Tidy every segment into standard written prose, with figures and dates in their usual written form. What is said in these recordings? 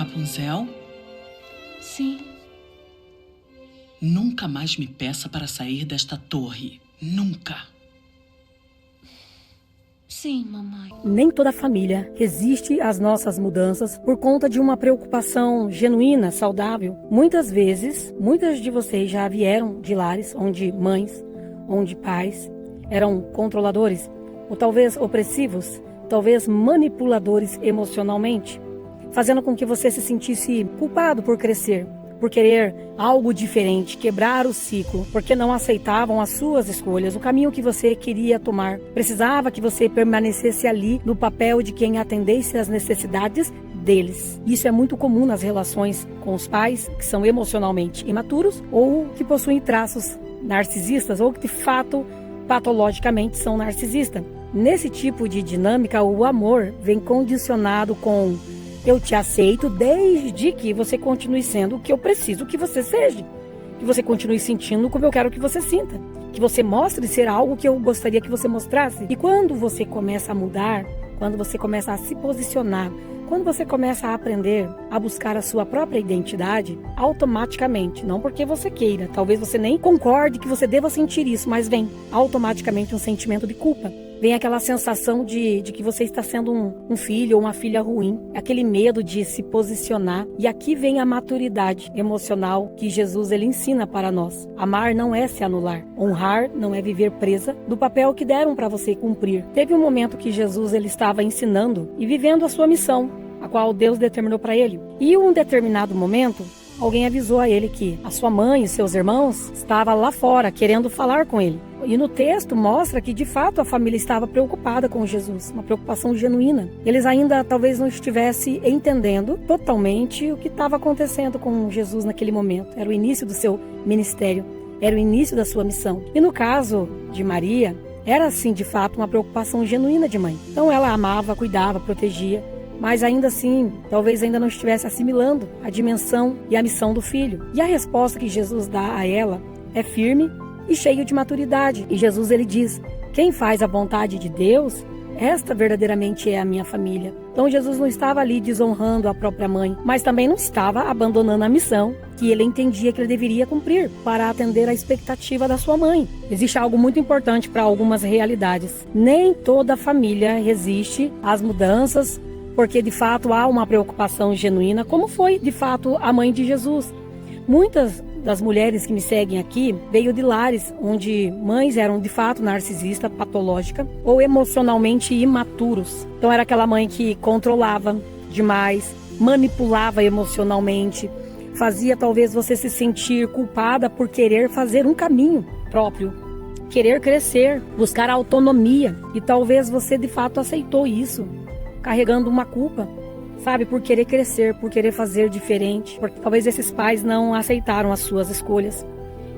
Rapunzel, Sim. nunca mais me peça para sair desta torre. Nunca. Sim, mamãe. Nem toda família resiste às nossas mudanças por conta de uma preocupação genuína, saudável. Muitas vezes, muitas de vocês já vieram de lares onde mães, onde pais eram controladores, ou talvez opressivos, talvez manipuladores emocionalmente, fazendo com que você se sentisse culpado por crescer, por querer algo diferente, quebrar o ciclo, porque não aceitavam as suas escolhas, o caminho que você queria tomar. Precisava que você permanecesse ali no papel de quem atendesse às necessidades deles. Isso é muito comum nas relações com os pais que são emocionalmente imaturos ou que possuem traços narcisistas ou que de fato patologicamente são narcisistas. Nesse tipo de dinâmica, o amor vem condicionado com: eu te aceito desde que você continue sendo o que eu preciso que você seja. Que você continue sentindo como eu quero que você sinta. Que você mostre ser algo que eu gostaria que você mostrasse. E quando você começa a mudar, quando você começa a se posicionar, quando você começa a aprender a buscar a sua própria identidade, automaticamente, não porque você queira, talvez você nem concorde que você deva sentir isso, mas vem automaticamente um sentimento de culpa. Vem aquela sensação de que você está sendo um filho ou uma filha ruim. Aquele medo de se posicionar. E aqui vem a maturidade emocional que Jesus ele ensina para nós. Amar não é se anular. Honrar não é viver presa do papel que deram para você cumprir. Teve um momento que Jesus ele estava ensinando e vivendo a sua missão, a qual Deus determinou para ele. E em um determinado momento, alguém avisou a ele que a sua mãe e seus irmãos estavam lá fora querendo falar com ele. E no texto mostra que de fato a família estava preocupada com Jesus, uma preocupação genuína. Eles ainda talvez não estivessem entendendo totalmente o que estava acontecendo com Jesus naquele momento. Era o início do seu ministério, era o início da sua missão. E no caso de Maria, era assim de fato uma preocupação genuína de mãe. Então ela amava, cuidava, protegia, mas ainda assim, talvez ainda não estivesse assimilando a dimensão e a missão do filho. E a resposta que Jesus dá a ela é firme e cheio de maturidade. E Jesus ele diz: quem faz a vontade de Deus, esta verdadeiramente é a minha família. Então Jesus não estava ali desonrando a própria mãe, mas também não estava abandonando a missão que ele entendia que ele deveria cumprir para atender à expectativa da sua mãe. Existe algo muito importante para algumas realidades. Nem toda família resiste às mudanças, porque de fato há uma preocupação genuína, como foi de fato a mãe de Jesus. Muitas das mulheres que me seguem aqui veio de lares onde mães eram de fato narcisista, patológica ou emocionalmente imaturos. Então era aquela mãe que controlava demais, manipulava emocionalmente, fazia talvez você se sentir culpada por querer fazer um caminho próprio, querer crescer, buscar autonomia, e talvez você de fato aceitou isso, carregando uma culpa, sabe, por querer crescer, por querer fazer diferente, porque talvez esses pais não aceitaram as suas escolhas.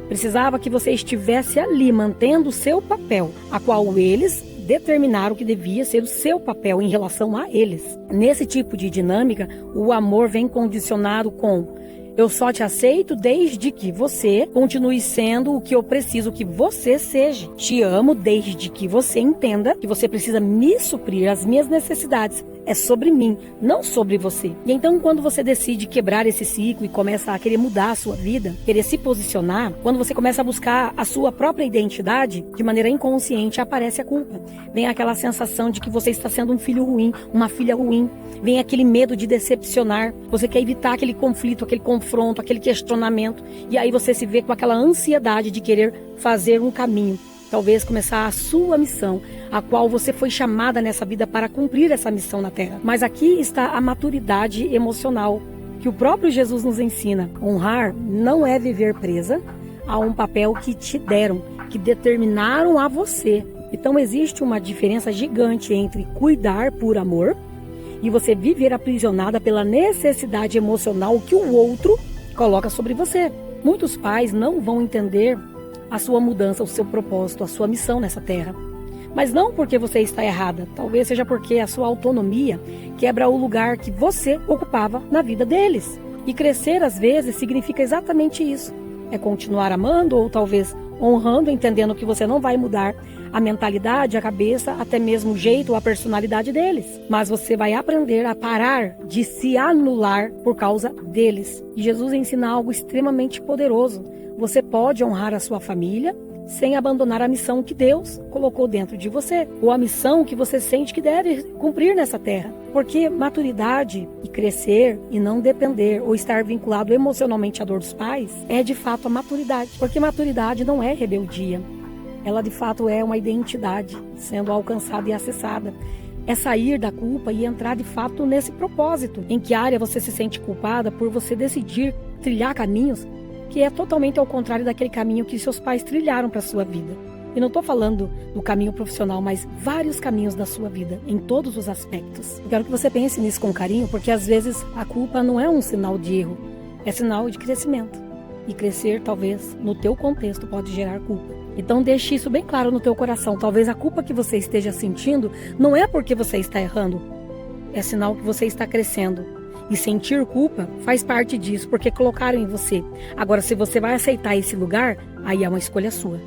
Precisava que você estivesse ali, mantendo o seu papel, a qual eles determinaram que devia ser o seu papel em relação a eles. Nesse tipo de dinâmica, o amor vem condicionado com: eu só te aceito desde que você continue sendo o que eu preciso que você seja. Te amo desde que você entenda que você precisa me suprir as minhas necessidades. É sobre mim, não sobre você. E então, quando você decide quebrar esse ciclo e começa a querer mudar a sua vida, querer se posicionar, quando você começa a buscar a sua própria identidade, de maneira inconsciente aparece a culpa. Vem aquela sensação de que você está sendo um filho ruim, uma filha ruim. Vem aquele medo de decepcionar. Você quer evitar aquele conflito, aquele confronto, aquele questionamento. E aí você se vê com aquela ansiedade de querer fazer um caminho. Talvez começar a sua missão, a qual você foi chamada nessa vida para cumprir essa missão na Terra. Mas aqui está a maturidade emocional, que o próprio Jesus nos ensina. Honrar não é viver presa a um papel que te deram, que determinaram a você. Então existe uma diferença gigante entre cuidar por amor e você viver aprisionada pela necessidade emocional que o outro coloca sobre você. Muitos pais não vão entender a sua mudança, o seu propósito, a sua missão nessa terra. Mas não porque você está errada, talvez seja porque a sua autonomia quebra o lugar que você ocupava na vida deles. E crescer às vezes significa exatamente isso. É continuar amando ou talvez honrando, entendendo que você não vai mudar a mentalidade, a cabeça, até mesmo o jeito ou a personalidade deles. Mas você vai aprender a parar de se anular por causa deles. E Jesus ensina algo extremamente poderoso. Você pode honrar a sua família sem abandonar a missão que Deus colocou dentro de você, ou a missão que você sente que deve cumprir nessa terra. Porque maturidade e crescer e não depender ou estar vinculado emocionalmente à dor dos pais é de fato a maturidade. Porque maturidade não é rebeldia. Ela de fato é uma identidade sendo alcançada e acessada. É sair da culpa e entrar de fato nesse propósito. Em que área você se sente culpada por você decidir trilhar caminhos que é totalmente ao contrário daquele caminho que seus pais trilharam para a sua vida. E não estou falando do caminho profissional, mas vários caminhos da sua vida, em todos os aspectos. Eu quero que você pense nisso com carinho, porque às vezes a culpa não é um sinal de erro, é sinal de crescimento. E crescer, talvez, no teu contexto, pode gerar culpa. Então deixe isso bem claro no teu coração. Talvez a culpa que você esteja sentindo não é porque você está errando, é sinal que você está crescendo. E sentir culpa faz parte disso, porque colocaram em você. Agora, se você vai aceitar esse lugar, aí é uma escolha sua.